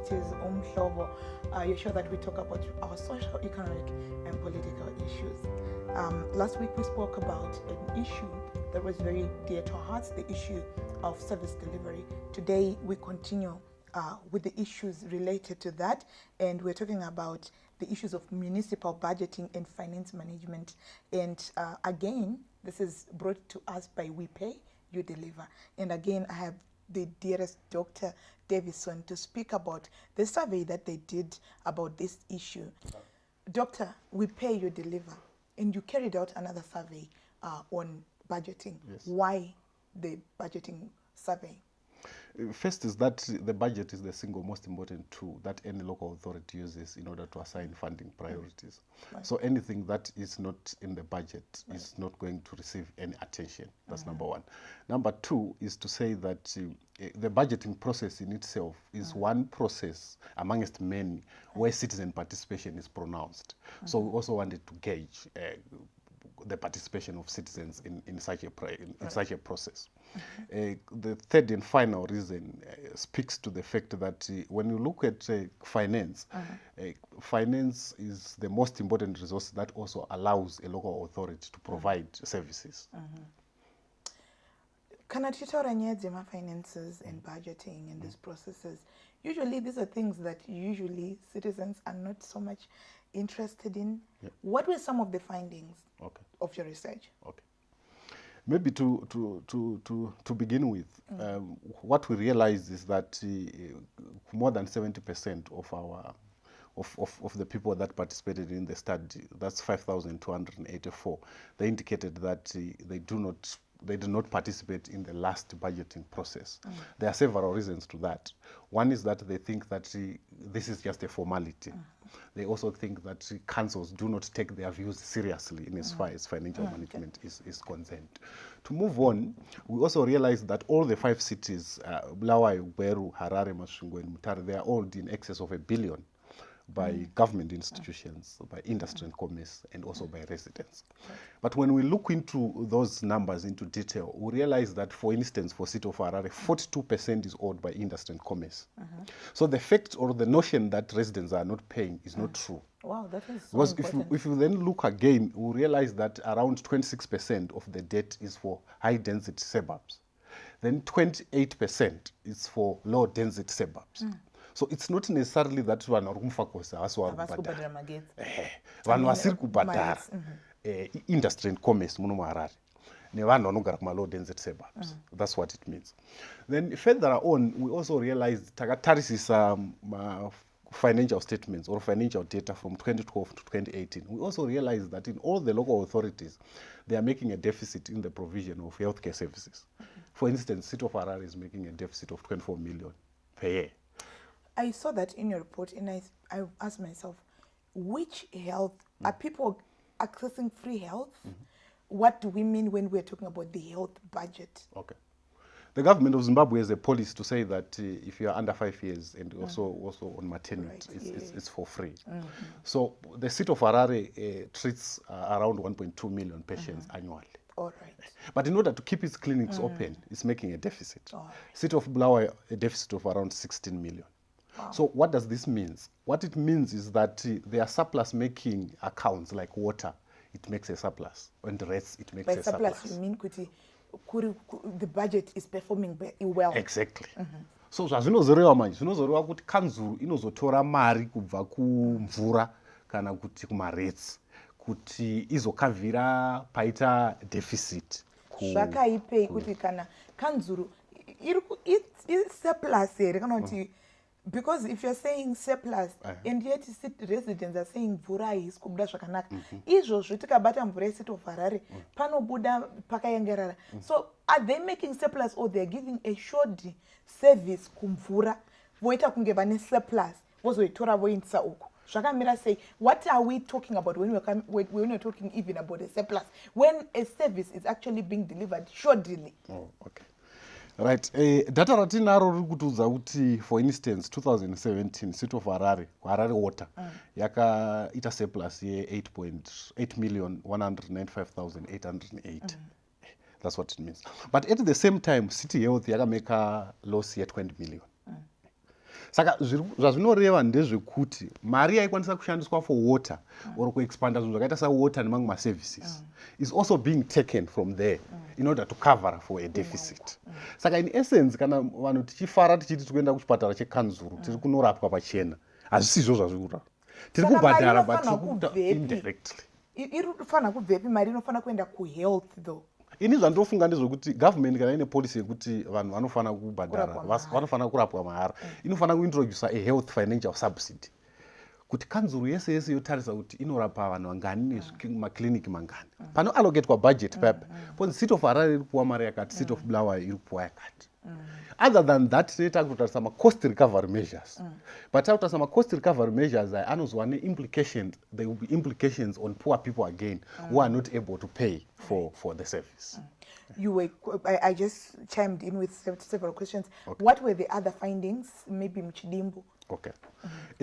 IDentities Umhlobo, your show that we talk about our social, economic, and political issues. Last week we spoke about an issue that was very dear to our hearts, the issue of service delivery. Today we continue with the issues related to that, and we're talking about the issues of municipal budgeting and finance management. And again, this is brought to us by We Pay, You Deliver. And again, I have the dearest Dr. Davison to speak about the survey that they did about this issue. Doctor, We Pay, You Deliver, and you carried out another survey on budgeting. Yes. Why the budgeting survey? First is that the budget is the single most important tool that any local authority uses in order to assign funding priorities. Right. So anything that is not in the budget is not going to receive any attention. That's number one. Number two is to say that the budgeting process in itself is one process amongst many where citizen participation is pronounced. So we also wanted to gauge the participation of citizens in such a process. The third and final reason speaks to the fact that when you look at finance, finance is the most important resource that also allows a local authority to provide services. Kana tichitaura nyaya dzemafinances and budgeting and these processes, usually these are things that usually citizens are not so much interested in. Yep. What were some of the findings of your research? Okay. Maybe to begin with, what we realized is that more than 70% of our of the people that participated in the study, that's 5,284, they indicated that they do not participate in the last budgeting process. There are several reasons to that. One is that they think that this is just a formality. They also think that councils do not take their views seriously in as far as financial management is concerned. To move on, we also realized that all the 5 cities, Bulawayo, Gweru, Harare, Masvingo, and Mutare, they are all in excess of $1 billion by government institutions, by industry and commerce, and also by residents. But when we look into those numbers into detail, we realize that, for instance, for City of Harare, 42% is owed by industry and commerce. So the fact or the notion that residents are not paying is not true. Wow, that is so because important. if you then look again, we realize that around 26% of the debt is for high-density suburbs. Then 28% is for low-density suburbs. So it's not necessarily that vanhu vari kumfakosa hasi vari kubhadhara vanhu vasiri kubhadhara industry and commerce muno muHarare nevanhu vanogara kuma-low density suburbs. That's what it means. Then further on, we also realized takatarisisa financial statements or financial data from 2012 to 2018. We also realized that in all the local authorities, they are making a deficit in the provision of healthcare services. For instance, City of Harare is making a deficit of 24 million per year. I saw that in your report, and I asked myself, which health, are people accessing free health? What do we mean when we're talking about the health budget? Okay. The government of Zimbabwe has a policy to say that if you are under 5 years and also on maternity, it's for free. So the City of Harare treats around 1.2 million patients annually. All right. But in order to keep its clinics open, it's making a deficit. City of Bulawayo, a deficit of around 16 million. Wow. So what does this mean? What it means is that they are surplus making accounts like water. It makes a surplus. And the rest, it makes a surplus. By surplus, you mean the budget is performing well? Exactly. So zvazvinozoreva manje zvinozoreva kuti kanzuru inozotora mari kubva kumvura kana kuti kumaretsi kuti izokavhira paita deficit. Zvakaipei kuti kana kanzuru it's surplus here kana kuti because if you're saying surplus and yet residents are saying mvura haisi kubuda zvakanaka, izvozvo tikabata mvura yeCity of Harare panobuda pakayengerara. So are they making surplus or they're giving a short service kumvura voita kunge vane surplus vozoitora voindisa uku? Zvakamira sei? What are we talking about when we're talking even about a surplus, when a service is actually being delivered shortly? Oh, okay. Right. Data ratinaro riri kutiudza kuti, for instance, 2017 City of Harare Water yakaita surplus ye 8,195,808. That's what it means. But at the same time, City Health yakameka loss ye 20 million. saka zvazvinoreva ndezvekuti mari yaikwanisa kushandiswa for water or kuexpanda zvinhu zvakaita sawater nemamwe maservices is also being taken from there in order to cover for a deficit. Saka in essence kana vanhu tichifara tichiti tikuenda kuchipatara chekanzuru tiri kunorapwa pachena hazvisizvo zvazviri kurapa. Tiri kubhadhara but tiri kuita indirectly. Iri kufanira kubvepi mari inofanira kuenda kuhealth though? Ini zvandinofunga ndezvekuti government kana ine policy yekuti vanhu vanofanira kubhadhara vanofanira kurapwa mahara inofanira kuintroduce a health financial subsidy kuti kanzuru yese yese yotarisa kuti inorapa vanhu vangani nemaclinic mangani panoallocatwa budget paper ponzi city of Harare iri kupuwa mari yakati, city of Bulawayo iri kupuwa yakati. Other than that tineta kutarisa cost recovery measures but takutarisa cost recovery measures anozova neimplications, there will be implications on poor people again who are not able to pay for the service. I just chimed in with several questions. Okay. What were the other findings? Maybe Mchidimbu. Okay.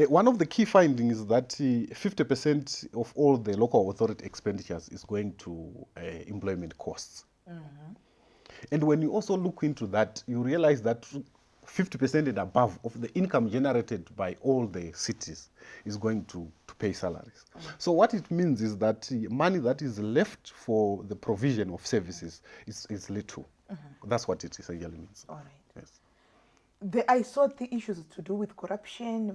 One of the key findings is that 50% of all the local authority expenditures is going to employment costs. And when you also look into that, you realize that 50% and above of the income generated by all the cities is going to pay salaries. So what it means is that money that is left for the provision of services is little. That's what it essentially means. All right. Yes. I saw the issues to do with corruption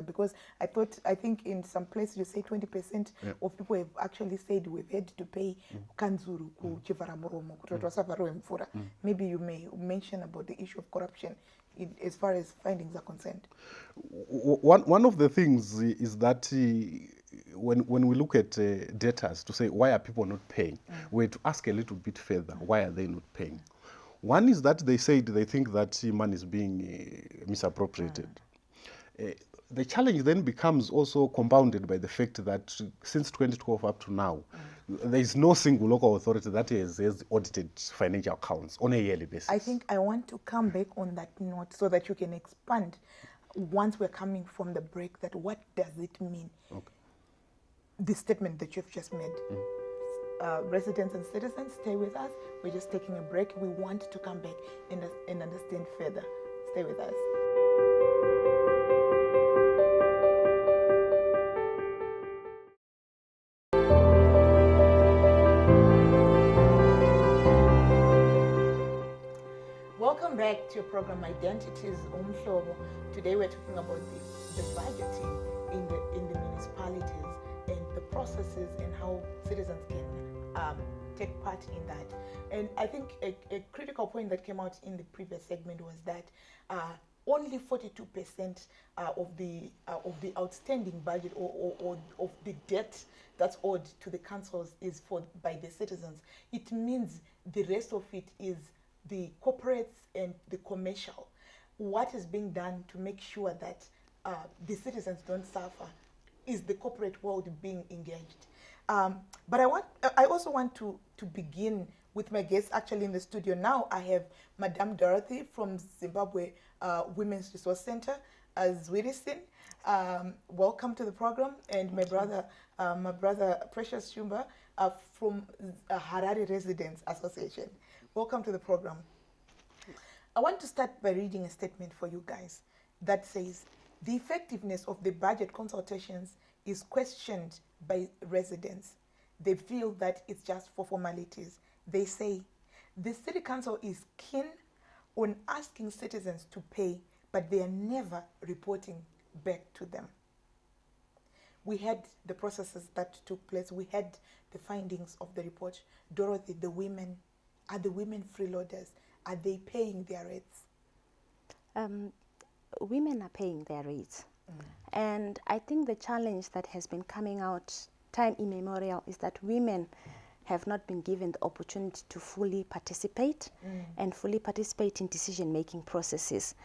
because I think in some places you say 20% of people have actually said we've had to pay kanzuru kuchivara muromo mvura. Maybe you may mention about the issue of corruption as far as findings are concerned. One of the things is that when we look at data to say why are people not paying, we have to ask a little bit further, why are they not paying? One is that they said they think that money is being misappropriated. The challenge then becomes also compounded by the fact that since 2012 up to now, there is no single local authority that has audited financial accounts on a yearly basis. I think I want to come back on that note so that you can expand once we're coming from the break, that what does it mean? Okay. The statement that you've just made. Residents and citizens, stay with us. We're just taking a break. We want to come back and understand further. Stay with us. Welcome back to your program IDentities Umhlobo. Today we're talking about the budgeting in the municipalities and the processes and how citizens can take part in that. And I think a critical point that came out in the previous segment was that only 42% of the outstanding budget or of the debt that's owed to the councils is by the citizens. It means the rest of it is the corporates and the commercial. What is being done to make sure that the citizens don't suffer is the corporate world being engaged. But I also want to begin with my guests actually in the studio. Now I have Madame Dorothy from Zimbabwe Women's Resource Center, ZWRCN. Welcome to the program. And my brother Precious Shumba from Harare Residents Association. Welcome to the program. I want to start by reading a statement for you guys that says, the effectiveness of the budget consultations is questioned by residents. They feel that it's just for formalities. They say, the city council is keen on asking citizens to pay, but they are never reporting back to them. We had the processes that took place. We had the findings of the report. Dorothy, are the women freeloaders? Are they paying their rates? Women are paying their rates. And I think the challenge that has been coming out time immemorial is that women have not been given the opportunity to fully participate and fully participate in decision-making processes.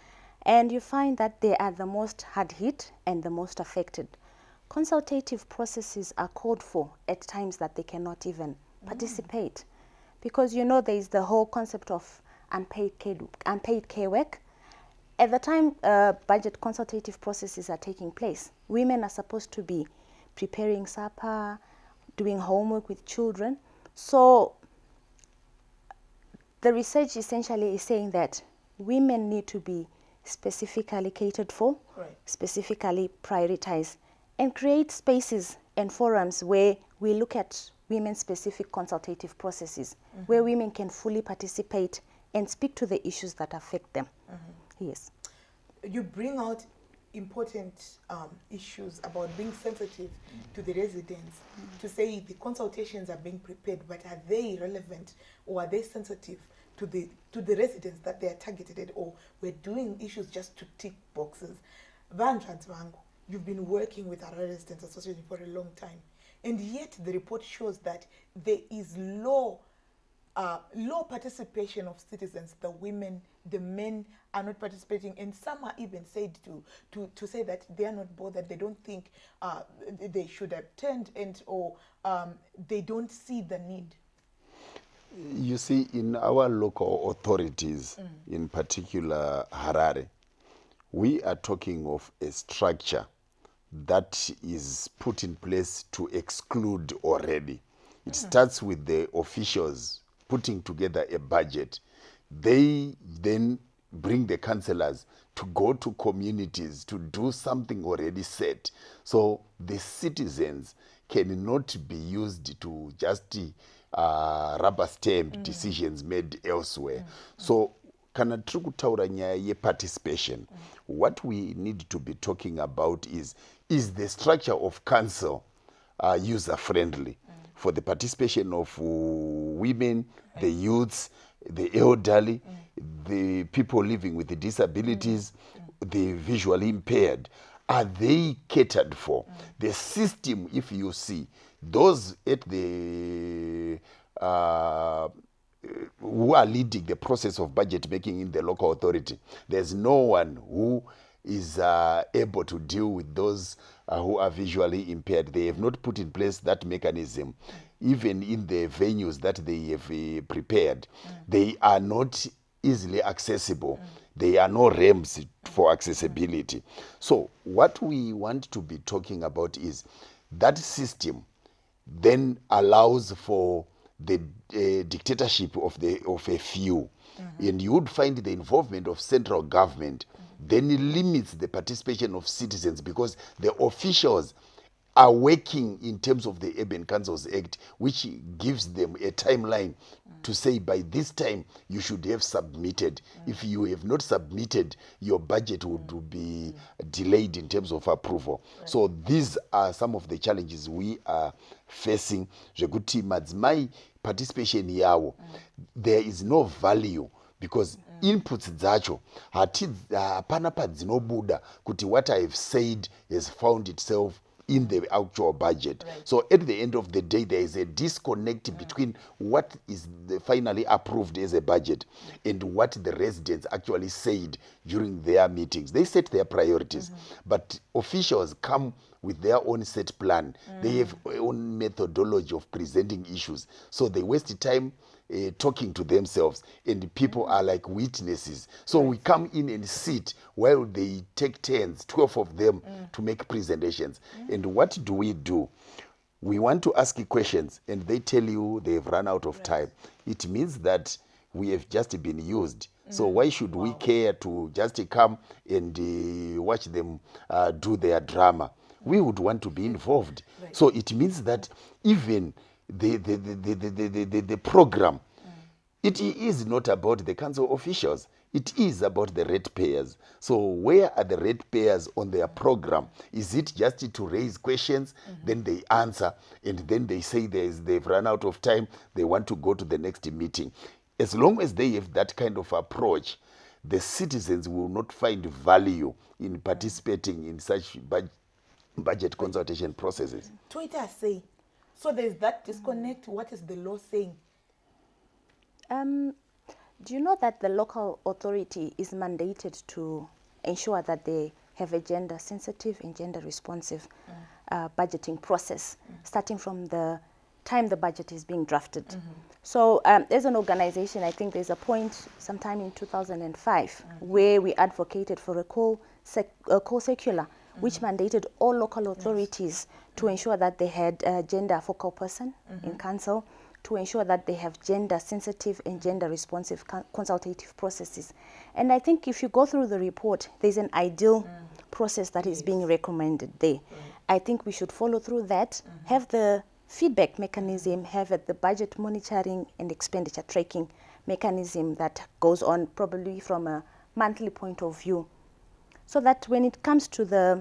And you find that they are the most hard hit and the most affected. Consultative processes are called for at times that they cannot even participate. Because you know there is the whole concept of unpaid care work. At the time budget consultative processes are taking place, women are supposed to be preparing supper, doing homework with children. So the research essentially is saying that women need to be specifically catered for, Right. specifically prioritized, and create spaces and forums where we look at women-specific consultative processes, where women can fully participate and speak to the issues that affect them. Yes. You bring out important issues about being sensitive to the residents, to say the consultations are being prepared, but are they relevant or are they sensitive to the residents that they are targeted at, or we're doing issues just to tick boxes? You've been working with Harare Residents Association for a long time, and yet the report shows that there is low participation of citizens. The women, the men are not participating, and some are even said to say that they are not bothered. They don't think they should attend, or they don't see the need. You see, in our local authorities, in particular Harare, we are talking of a structure that is put in place to exclude already. It starts with the officials putting together a budget. They then bring the councillors to go to communities to do something already set. So the citizens cannot be used to just rubber stamp decisions made elsewhere. So kana tiri kutaura nyaya ye-participation, what we need to be talking about is the structure of council user-friendly for the participation of women, the youths, the elderly, the people living with the disabilities, the visually impaired. Are they catered for? The system, if you see, those at the who are leading the process of budget making in the local authority, there's no one who is able to deal with those who are visually impaired. They have not put in place that mechanism. Even in the venues that they have prepared, they are not easily accessible. There are no ramps for accessibility. So what we want to be talking about is that system then allows for the dictatorship of a few. And you would find the involvement of central government then it limits the participation of citizens, because the officials are working in terms of the Urban Councils Act, which gives them a timeline to say by this time you should have submitted. If you have not submitted, your budget would be delayed in terms of approval. So these are some of the challenges we are facing. Zvekuti madzimai participation yawo, there is no value, because inputs dzacho hapana padzinobuda kuti what I have said has found itself in the actual budget. So at the end of the day, there is a disconnect between what is finally approved as a budget and what the residents actually said during their meetings. They set their priorities, but officials come with their own set plan. They have their own methodology of presenting issues. So they waste time talking to themselves, and people are like witnesses. So we come in and sit while they take turns, 12 of them, to make presentations. And what do? We want to ask you questions, and they tell you they've run out of time. It means that we have just been used. So why should we care to just come and watch them do their drama? We would want to be involved. So it means that even the program, it is not about the council officials. It is about the ratepayers. So where are the ratepayers on their program? Is it just to raise questions, then they answer, and then they say they've run out of time, they want to go to the next meeting? As long as they have that kind of approach, the citizens will not find value in participating in such budget consultation processes. Twitter say, so there's that disconnect. What is the law saying? Do you know that the local authority is mandated to ensure that they have a gender sensitive and gender responsive budgeting process, starting from the time the budget is being drafted? So as an organization, I think there's a point sometime in 2005 where we advocated for a call circular which mandated all local authorities to ensure that they had a gender focal person in council, to ensure that they have gender sensitive and gender responsive consultative processes. And I think if you go through the report, there's an ideal process that is being recommended there. I think we should follow through that, have the feedback mechanism, have the budget monitoring and expenditure tracking mechanism that goes on probably from a monthly point of view, so that when it comes to the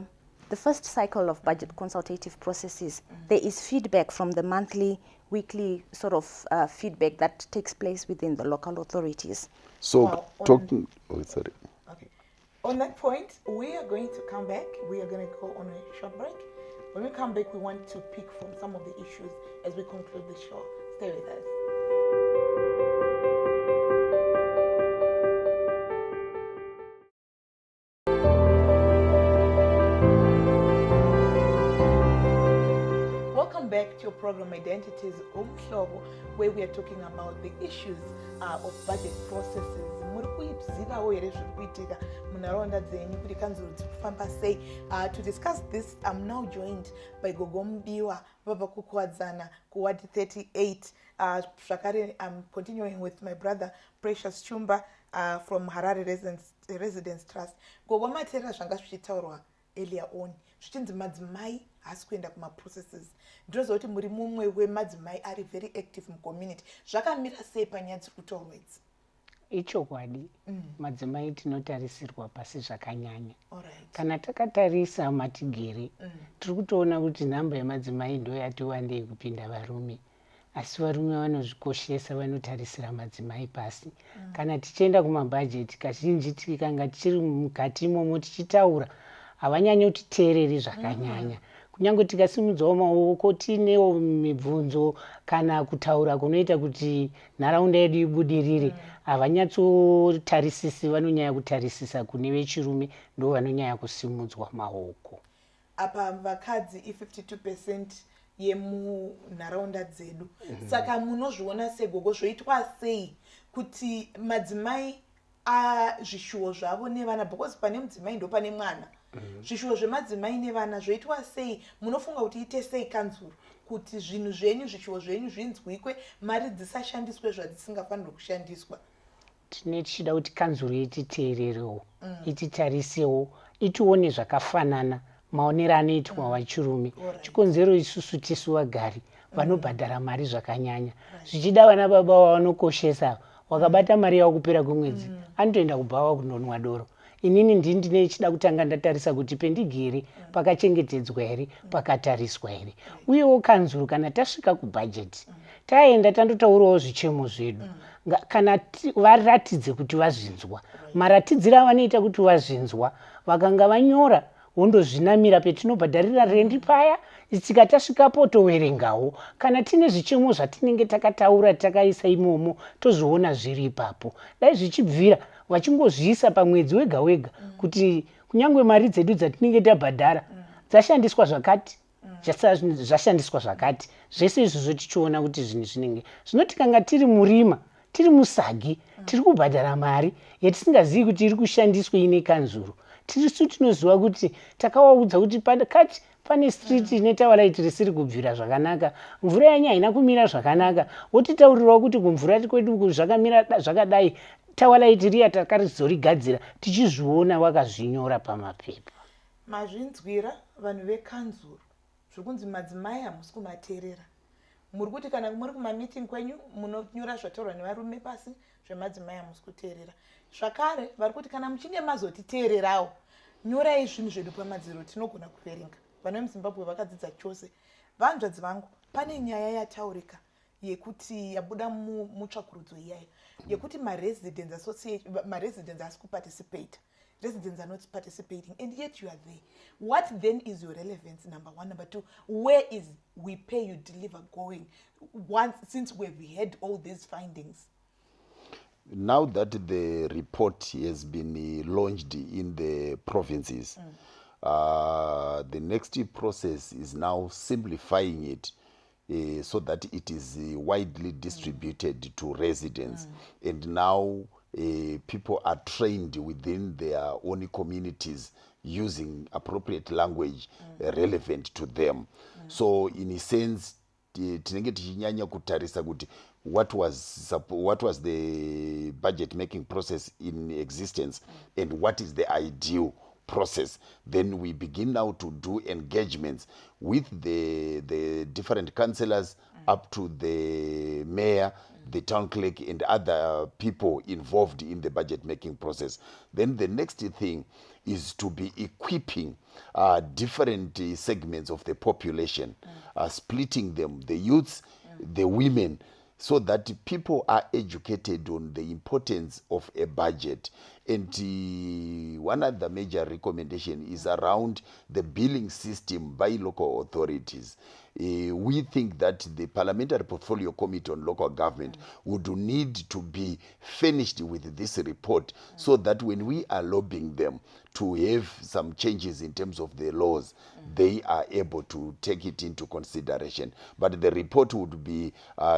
first cycle of budget consultative processes, there is feedback from the monthly, weekly sort of feedback that takes place within the local authorities. So talking, sorry. Okay. On that point, we are going to come back. We are going to go on a short break. When we come back, we want to pick from some of the issues as we conclude the show. Stay with us. Welcome back to your program Identities Umhlobo, where we are talking about the issues of budget processes. To discuss this, I'm now joined by Gogo Mudiwa, Baba Kukwadzana, Kuwadi 38. I'm continuing with my brother, Precious Shumba, from Harare Residence Trust. Gogo matera zvanga zvichitaurwa earlier on. Zvichinzi madzimai hasi kuenda kuma processes. Ndinoziva kuti muri mumwe wemadzimai ari very active mucommunity. Zvakamira sei panyaya dziri kutaurwa idzi? Ichokwadi, madzimai tinotarisirwa pasi zvakanyanya. Kana takatarisa matigere, tiri kutoona kuti nhamba yemadzimai ndo yati wandei kupinda varume. Asi varume vanozvikoshesa, vanotarisira madzimai pasi. Kana tichienda kumabhajeti, kazhinji tikanga tichiri mukati imomo tichitaura, havanyanyi kutiteereri zvakanyanya. Kunyange tikasimudzawo maoko tinewo mibvunzo kana kutaura kunoita kuti nharaunda yedu ibudirire, havanyatsotarisisi, vanonyanya kutarisisa kune vechirume, ndo vanonyanya kusimudzwa maoko. Apa vakadzi i52% yemunharaunda dzedu. Saka munozviona segogo zvoitwa sei kuti madzimai zvishuwo zvavo nevana, because pane mudzimai ndo pane mwana. Zvishuwo zvemadzimai nevana zvoitwa sei? Munofunga kuti ite sei kanzuro kuti zvinhu zvenyu, zvishuwo zvenyu zvinzwikwe, mari dzisashandiswe zvadzisingafanirwi kushandiswa? Tine tichida kuti kanzuro ititeererewo, ititarisewo, itione zvakafanana maonero anoitwa vachirume. Chikonzero isusu tisu vagari vanobhadhara mari zvakanyanya. Zvichida vana baba vanokoshesa, wakabata mari yavo kupera kwemwedzi, anotoenda kubhawa kunonwa doro. Inini ndine chida kutanga ndatarisa kuti pendigere pakachengetedzwa here, pakatariswa here. Uyewo kanzuro kana tasvika kubhajeti, taenda tandotaurawo zvichemo zvedu. Kana varatidze kuti vazvinzwa, maratidziro avanoita kuti vazvinzwa, vakanga vanyora wondozvinamira petinobhadharira rendi paya, tsika tasvikapo towerengawo. Kana tine zvichemo zvatinenge takataura takaisa imomo, tozviona zviri ipapo. Dai zvichibvira vachingozviisa pamwedzi wega wega kuti kunyange mari dzedu dzatinenge tabhadhara dzashandiswa zvakati, zvashandiswa zvakati. Zvese izvozvo tichiona kuti zvinhu zvinenge zvinotikanga tiri murima, tiri musagi, tiri kubhadhara mari yetisingazivi kuti iri kushandiswa ine kanzuro. Tirisu tinoziva kuti takawaudza kuti kati pane street ine tawaraiti risiri kubvira zvakanaka, mvura yanyu haina kumira zvakanaka, wotitaurirawo kuti kumvura kwedu zvakamira zvakadai, tawaraiti riya takarizorigadzira, tichizviona wakazvinyora pamapepa. Mazvinzwira vanhu vekanzuro zvokunzi madzimai hamusi kumateerera. Muri kuti kana muri kumameeting kwenyu munonyora zvataurwa nevarume pasi, zvemadzimai hamusi kuteerera. Zvakare vari kuti kana muchinge mazotiteererawo, nyorai zvinhu zvedu pamadziro tinogona kuverenga. Vana vemuZimbabwe vakadzidza chose. Vanzvadzi vangu, pane nyaya yataurika yekuti yabuda mutsvakurudzo iyayo yekuti ma-residents hasi kuparticipate. Residents are not participating, and yet you are there. What then is your relevance, number one? Number two, where is we pay you deliver going since we've had all these findings? Now that the report has been launched in the provinces, the next process is now simplifying it so that it is widely distributed to residents. And now people are trained within their own communities using appropriate language relevant to them. So in a sense, tinenge tichinyanya kutarisa kuti what was the budget making process in existence and what is the ideal process. Then we begin now to do engagements with the different councillors up to the mayor, the town clerk and other people involved in the budget making process. Then the next thing is to be equipping different segments of the population, splitting them, the youths, the women, so that people are educated on the importance of a budget. And one of the major recommendation is around the billing system by local authorities. We think that the Parliamentary Portfolio Committee on Local Government would need to be finished with this report so that when we are lobbying them to have some changes in terms of the laws, they are able to take it into consideration. But the report would be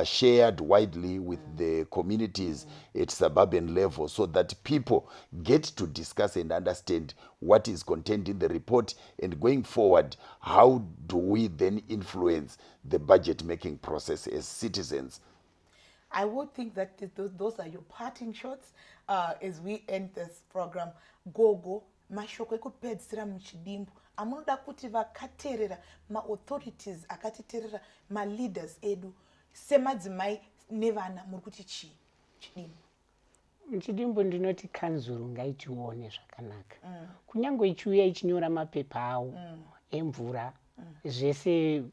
shared widely with the communities at suburban level so that people get to discuss and understand what is contained in the report, and going forward, how do we then influence the budget making process as citizens. I would think that those are your parting shots as we end this program. Gogo, mashoko ekupedzisira muchidimbu amunoda kuti vakateerera ma-authorities akatiteerera ma-leaders edu semadzimai nevana muri kuti chii chidimbu? Muchidimbu ndinoti kanzuru ngaitione zvakanaka. Kunyange ichiuya ichinyora mapepa awo emvura, zvese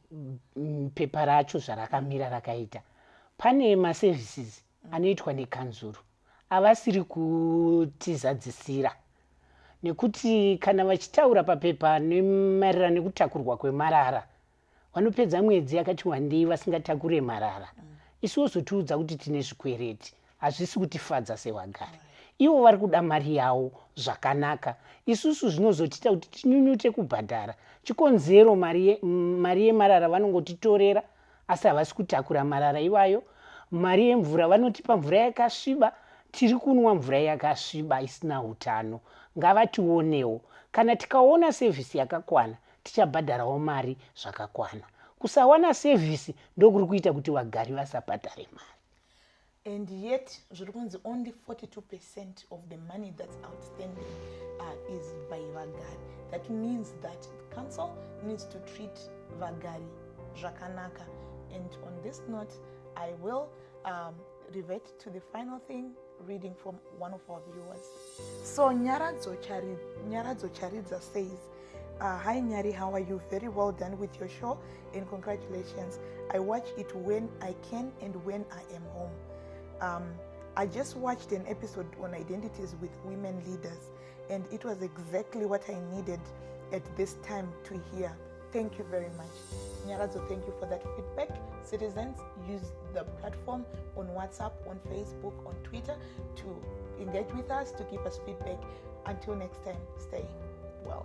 pepa racho zvarakamira rakaita. Pane maservices anoitwa nekanzuru avasiri kutizadzisira, nekuti kana vachitaura papepa maererano nekutakurwa kwemarara vanopedza mwedzi yakati wandei vasingatakure marara. Isuwo zotiudza kuti tine zvikwereti, hazvisi kutifadza sevagari. Ivo vari kuda mari yavo zvakanaka. Isusu zvinozotita kuti tinyunyute kubhadhara. Chikonzero mari yemarara vanongotitorera asi havasi kutakura marara iwayo. Mari yemvura vanotipa mvura yakasviba, tiri kunwa mvura yakasviba isina utano. Ngavationewo. Kana tikaona sevhisi yakakwana, tichabhadharawo mari zvakakwana. Kusawana sevhisi ndokuri kuita kuti vagari vasabhadhare mari. And yet, only 42% of the money that's outstanding is by Vagari. That means that the council needs to treat Vagari Zhakanaka. And on this note, I will revert to the final thing, reading from one of our viewers. So Nyaradzo Charidza says, hi Nyari, how are you? Very well done with your show and congratulations. I watch it when I can and when I am home. I just watched an episode on identities with women leaders, and it was exactly what I needed at this time to hear. Thank you very much. Nyaradzo, thank you for that feedback. Citizens, use the platform on WhatsApp, on Facebook, on Twitter to engage with us, to give us feedback. Until next time, stay well.